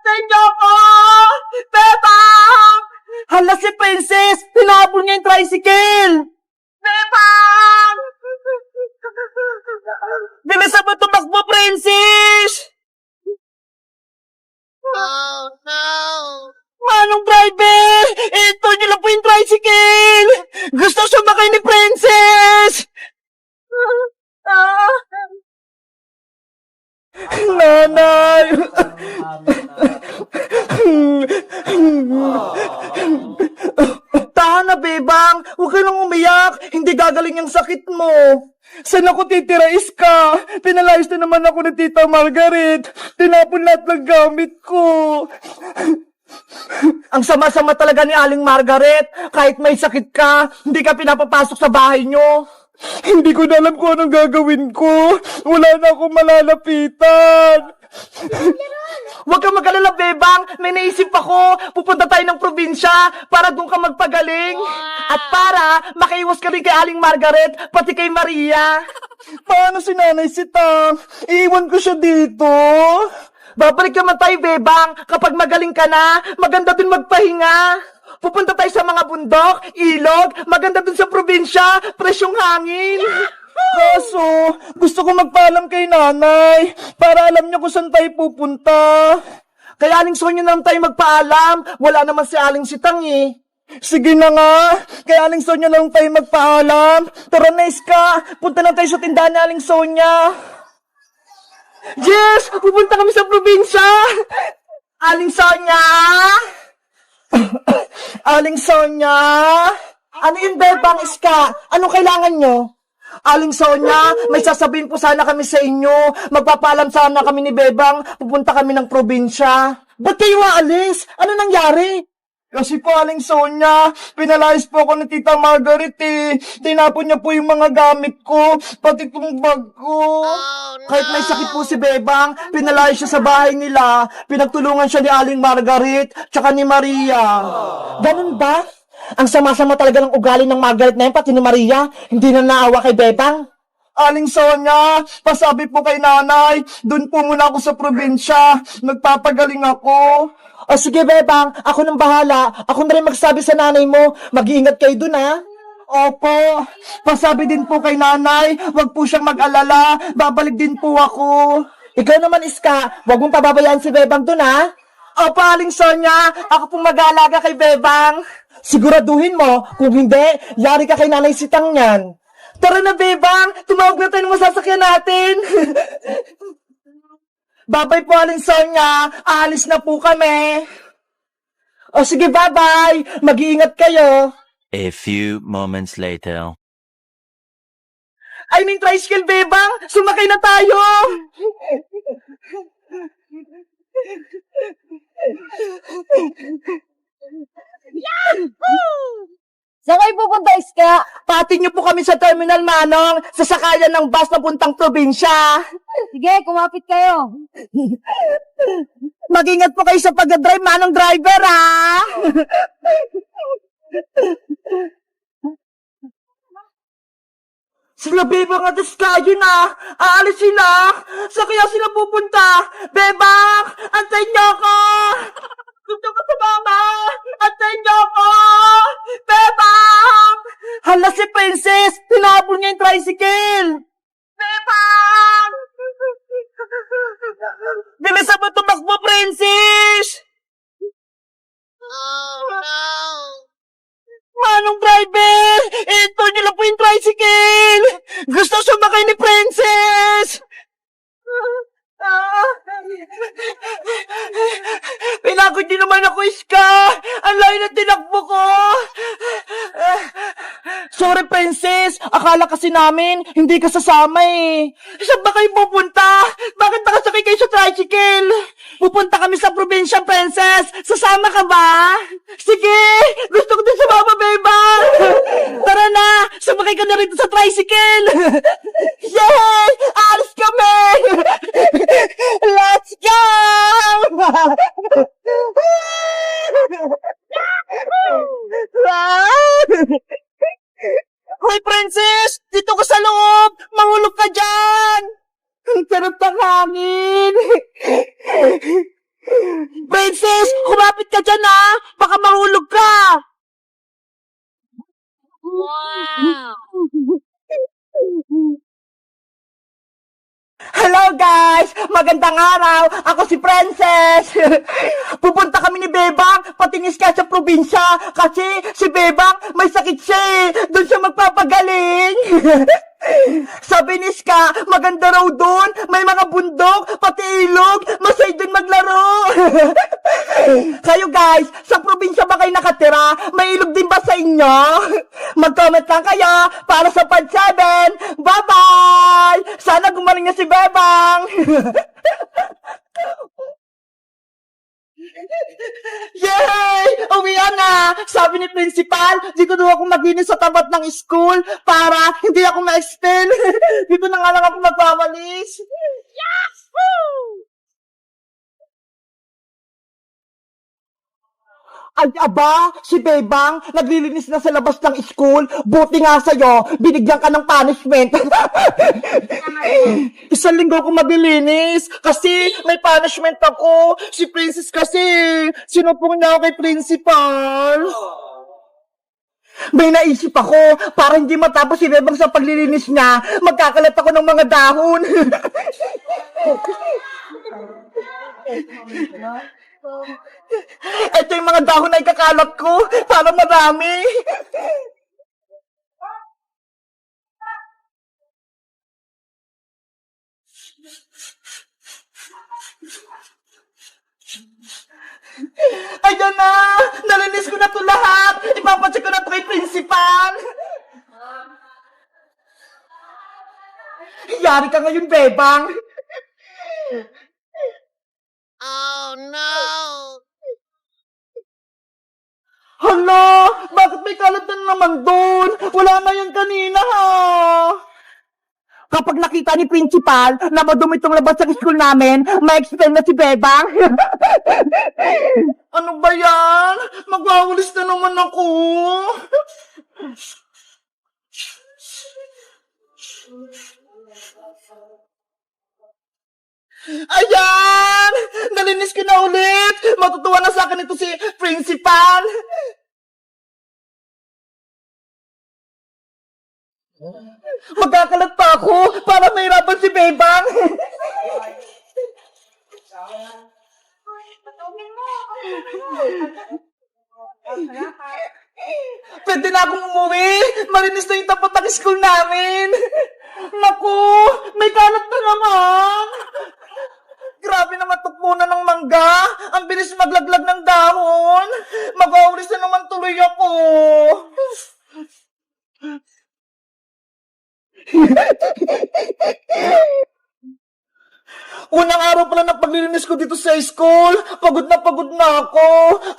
Antayin niyo ako! Bebang! Hala si Princess! Hinabol niya yung tricycle! Bebang! Bilisan mo tumakbo, Princess! Oh no! Manong driver! Ito niyo lang po yung tricycle! Gusto sumakay ni Princess! Nanay! Tahan na, Bebang! Huwag ka nang umiyak! Hindi gagaling yung sakit mo! Saan ako titira, Iska? Pinalayas na naman ako ni Tita Margaret! Tinapon lahat ng gamit ko! Ang sama-sama talaga ni Aling Margaret! Kahit may sakit ka, hindi ka pinapapasok sa bahay nyo! Hindi ko na alam kung anong gagawin ko! Wala na akong malalapitan! Huwag kang mag-alala, Bebang! May naisip ako! Pupunta tayo ng probinsya para doon ka magpagaling! At para makaiwas ka rin kay Aling Margaret, pati kay Maria! Paano si Nanay Sitang? Iiwan ko siya dito? Babalik naman tayo, Bebang! Kapag magaling ka na, maganda din magpahinga! Pupunta tayo sa mga bundok, ilog, maganda dun sa probinsya, presyong hangin! Kaso, gusto ko magpaalam kay Nanay para alam niya kung saan tayo pupunta. Kaya Aling Sonia naman tayo magpaalam. Wala naman si Aling Sitang eh. Sige na nga. Kaya Aling Sonia naman tayo magpaalam. Tara na, Iska. Punta na tayo sa tindahan ni Aling Sonia. Yes! Pupunta kami sa probinsya! Aling Sonia! Aling Sonia! Ano yun, Bebang, Iska? Anong kailangan nyo? Aling Sonia, may sasabihin po sana kami sa inyo. Magpapaalam sana kami ni Bebang. Pupunta kami ng probinsya. Ba't kayo aalis? Ano nangyari? Kasi po, Aling Sonia, pinalayas po ako ni Tita Margaret eh. Tinapon niya po yung mga gamit ko, pati itong bag ko. Kahit may sakit po si Bebang, pinalayas siya sa bahay nila. Pinagtulungan siya ni Aling Margaret, tsaka ni Maria. Ganun ba? Ang sama-sama talaga ng ugali ng Margaret na yun, pati ni Maria. Hindi na naawa kay Bebang. Aling Sonia, pasabi po kay Nanay, dun po muna ako sa probinsya. Nagpapagaling ako. O sige, Bebang, ako nang bahala. Ako na rin magsabi sa nanay mo. Mag-iingat kayo dun, ha? Opo. Pasabi din po kay Nanay, wag po siyang mag-alala. Babalik din po ako. Ikaw naman, Iska, wag mong pababayaan si Bebang dun, ha? Opo, Aling Sonia, ako pong mag-aalaga kay Bebang. Siguraduhin mo, kung hindi, yari ka kay Nanay Sitang yan. Tara na, Bebang, tumawag na tayo ng masasakyan natin. Bye-bye po, Aling Sonia. Aalis na po kami. O sige, bye-bye. Mag-iingat kayo. A few moments later. Ay, may tricycle, Bebang. Sumakay na tayo. Saan kayo pupunta, Iska? Pati niyo po kami sa Terminal Manong, sa sakayan ng bus na puntang probinsya. Sige, kumapit kayo. Mag-ingat po kayo sa pag-drive, Manong driver, ha? Sila Bebang at Iska, yun na. Aalis sila. Sa kaya sila pupunta? Bebang, antayin niyo ako. Gusto ko sa mama. Antayin niyo ako. Bebang! Hala si Princess. Tinapon niya yung tricycle. Bebang! Bilisan mo tumakbo, Princess! Oh no! Manong driver! Ito niyo lang po yung tricycle! Gusto sumakay ni Princess! Pinagod niyo naman ako, Iska! Ang layo na tinakbo ko! Sorry, Princess! Akala kasi namin, hindi ka sasama eh. Saan ba kayo pupunta? Bakit nakasakay kayo sa tricycle? Pupunta kami sa probinsya, Princess! Sasama ka ba? Sige! Gusto ko din sumama, Beba! Tara na! Sumakay ka na rito sa tricycle! Yay! Alis kami! Let's go! Hoy, Princess! Dito ka sa loob! Mahulog ka dyan! Ang sarap ng hangin! Princess, kumapit ka dyan baka mahulog ka. Hello guys! Magandang araw! Ako si Princess! Pupunta kami ni Bebang patinis ka sa probinsya kasi si Bebang may sakit siya doon siya magpapagaling! Sabi ni Ska, maganda raw doon, may mga bundok, pati ilog, masay doon maglaro! Kayo guys, sa probinsya ba kayo nakatira? May ilog din ba sa inyo? Mag-comment lang kayo para sa part 7! Bye-bye! Sana gumaling na si Bebang! Yay! Uwian na! Sabi ni Principal, dito daw ako maglinis sa tapat ng school para hindi ako ma-expel. Dito na nga lang ako magpapalis. Yahoo! Ay, aba, si Bebang, naglilinis na sa labas ng school. Buti nga sa'yo, binigyan ka ng punishment. Isang linggo ko maglilinis kasi may punishment ako. Si Princess kasi, sinupong niya ako kay Principal. May naisip ako, para hindi matapos si Bebang sa paglilinis niya, magkakalat ako ng mga dahon. Ito yung mga dahon na ikakalat ko para marami. Ayan na! Nalinis ko na to lahat! Ipapacheck ko na to kay Principal! Yari ka ngayon, Bebang! Oh no! Hala! Bakit may kalat na naman doon? Wala na yan kanina, Kapag nakita ni Principal na madumi itong labas ng school namin, ma-explain na si Bebang. Ano ba yan? Magwawalis na naman ako. Ayan! Nalinis ko na ulit! Matutuwa na sa akin ito si Principal! Magkakalat pa ako para mahirapan si Bebang! Pwede na akong umuwi! Marinis na yung tapat ng school namin! Naku! May kalat na naman! Grabe naman tukpunan ng mangga! Ang bilis maglaglag ng dahon! Mag-aulis na naman tuloy ako! Unang araw pala ng paglilinis ko dito sa school, pagod na ako.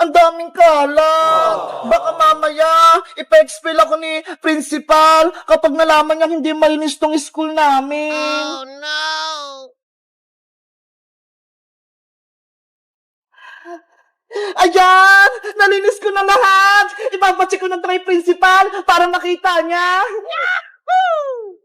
Ang daming kalat. Baka mamaya, ipa-expel ako ni Principal kapag nalaman niya hindi malinis tong school namin. Oh no! Ayan! Nalinis ko na lahat! Ipapacheck ko na ito kay Principal para makita niya. Yahoo!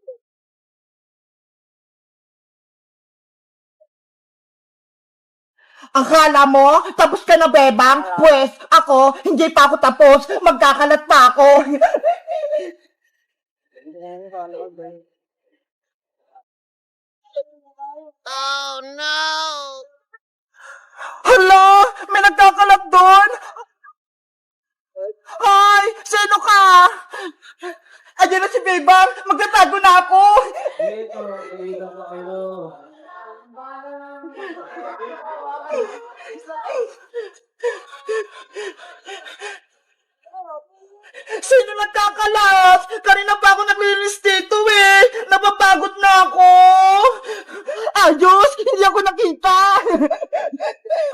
Akala mo, tapos ka na, Bebang? Pwes, ako, hindi pa ako tapos. Magkakalat pa ako. Oh no! Hala! May nagkakalat doon! Ay! Sino ka? Ayan na si Bebang! Magtatago na ako! Sino nagkakalat? Kanina pa ako naglilinis dito Napapagod na ako! Ayos! Hindi ako nakita!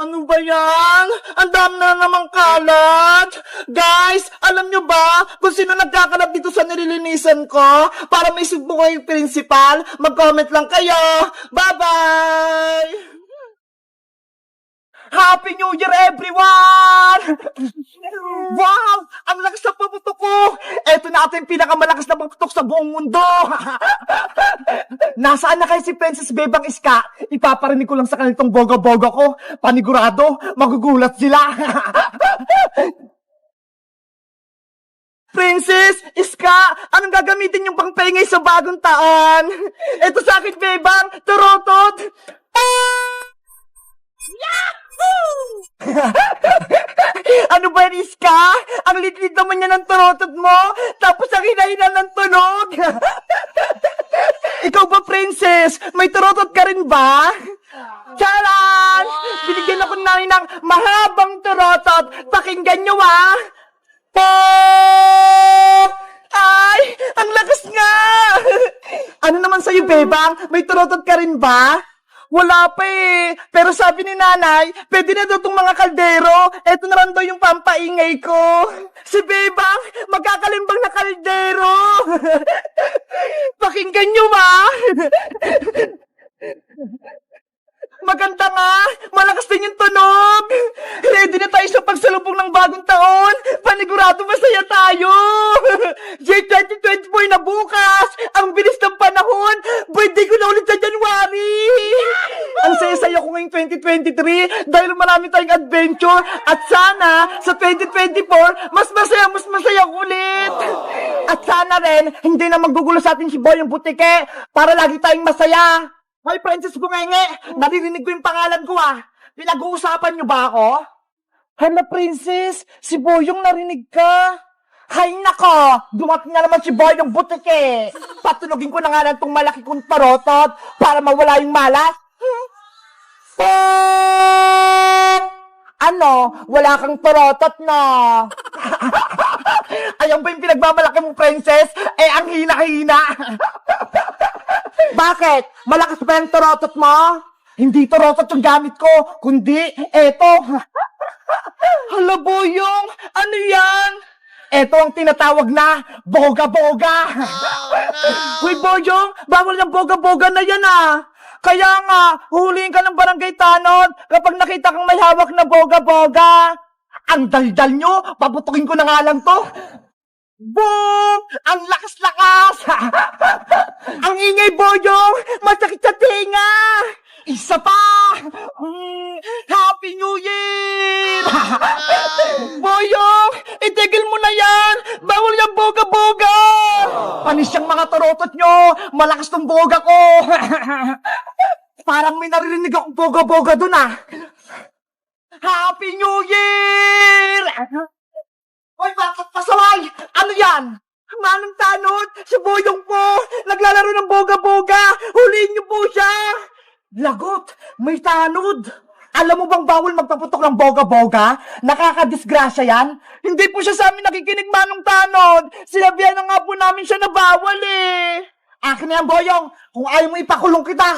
Ano ba yan? Ang dami na namang kalat! Guys, alam nyo ba kung sino nagkakalat dito sa nililinisan ko? Para may subo ko yung principal, mag-comment lang kayo! Bye-bye! Happy New Year, everyone! Wow! Ang lakas ng paputok ko! Eto na ating pinakamalakas na paputok sa buong mundo! Nasaan na kayo si Princess Bebang Iska? Ipaparinig ko lang sa kanitong boga-boga ko. Panigurado, magugulat sila! Princess, Iska, anong gagamitin yung pangpaingay sa bagong taon? Eto sa akin, Bebang, turotot! Ano ba yan, Iska? Ang litlit naman niya ng turotot mo, tapos ang hinahinan ng tunog. Ikaw ba, Princess? May turotot ka rin ba? Charan! Binigyan ako namin ng mahabang turotot. Pakinggan nyo, ah! Pop! Ay! Ang lakas nga! Ano naman sa'yo, Bebang? May turotot ka rin ba? Wala pa eh. Pero sabi ni nanay, pwede na daw itong mga kaldero. Eto na lang daw yung pampaingay ko. Si Bebang, magkakalimbang na kaldero. Pakinggan nyo, ma. Maganda nga. Malakas din yung tunog. Ready na tayo sa pagsalubong ng bagong taon. Panigurado masaya tayo. Year 2024 na bukas. Ang bilis ng panahon. Birthday ko na ulit sa January. Ang saya-saya ko ngayong 2023 dahil marami tayong adventure. At sana sa 2024, mas masaya ulit. At sana rin, hindi na maggugulo sa atin si Boyong Butike para lagi tayong masaya. Hoy, Princess Bungenge, naririnig ko yung pangalan ko ah. Pinag-uusapan niyo ba ako? Hala, Princess, si Boyong narinig ka. Hay nako, dumating na naman si Boyong Butike. Patulogin ko na nga lang tong malaki kong tarotot para mawala yung malas. Ano? Wala kang tarotot na. Ayan ba yung pinagmamalaki mong, Princess? Eh, ang hina-hina. Bakit? Malakas ba yung tarotot mo? Hindi tarotot yung gamit ko, kundi eto. Hala, Boyong, ano yan? Eto ang tinatawag na boga-boga. Uy, Boyong, bawal yung boga-boga na yan ah. Kaya nga, huliin ka ng barangay tanod kapag nakita kang may hawak na boga-boga. Ang daldal nyo, paputukin ko na nga lang to. Boom! Ang lakas-lakas! Ang ingay, Boyong! Masakit sa tinga! Isa pa! Happy New Year! Boyong! Itigil mo na yan! Bawal yung boga-boga! Panis yung mga tarotot nyo! Malakas tong boga ko! Parang may naririnig akong boga-boga dun ah! Happy New Year! Hoy, bakit pasaway? Ano yan? Manong tanod, si Boyong po, naglalaro ng boga-boga, huliin niyo po siya. Lagot, may tanod. Alam mo bang bawal magpaputok ng boga-boga? Nakakadisgrasya yan. Hindi po siya sa amin nakikinig, Manong tanod. Sinabihan na nga po namin siya na bawal eh. Akin na yan, Boyong, kung ayaw mo ipakulong kita.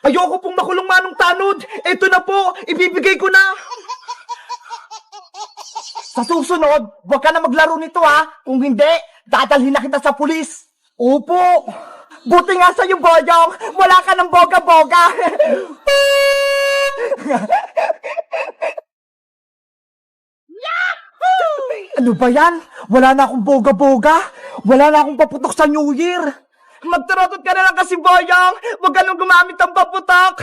Ayoko pong makulong, Manong tanod. Ito na po, ibibigay ko na. Sa susunod, huwag ka na maglaro nito ha. Kung hindi, dadalhin na kita sa pulis. Opo. Buti nga sa'yo, Boyong. Wala ka ng boga-boga. Ano ba yan? Wala na akong boga-boga. Wala na akong paputok sa New Year. Magtarotot ka na lang kasi, Boyong. Huwag ka nang gumamit ng paputok.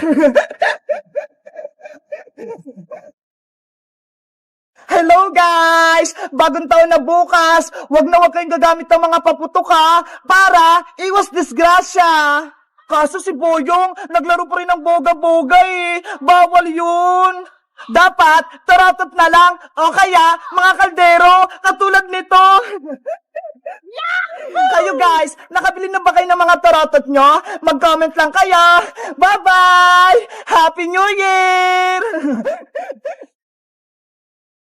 Hello guys! Bagong taon na bukas, wag kayong gagamit ng mga paputok ha, para iwas disgrasya. Kaso si Boyong, naglaro pa rin ng boga-boga eh. Bawal yun. Dapat, tarotot na lang, o kaya, mga kaldero, katulad nito. Kayo guys, nakabili na ba kayo ng mga tarotot nyo? Mag-comment lang kayo. Bye-bye! Happy New Year!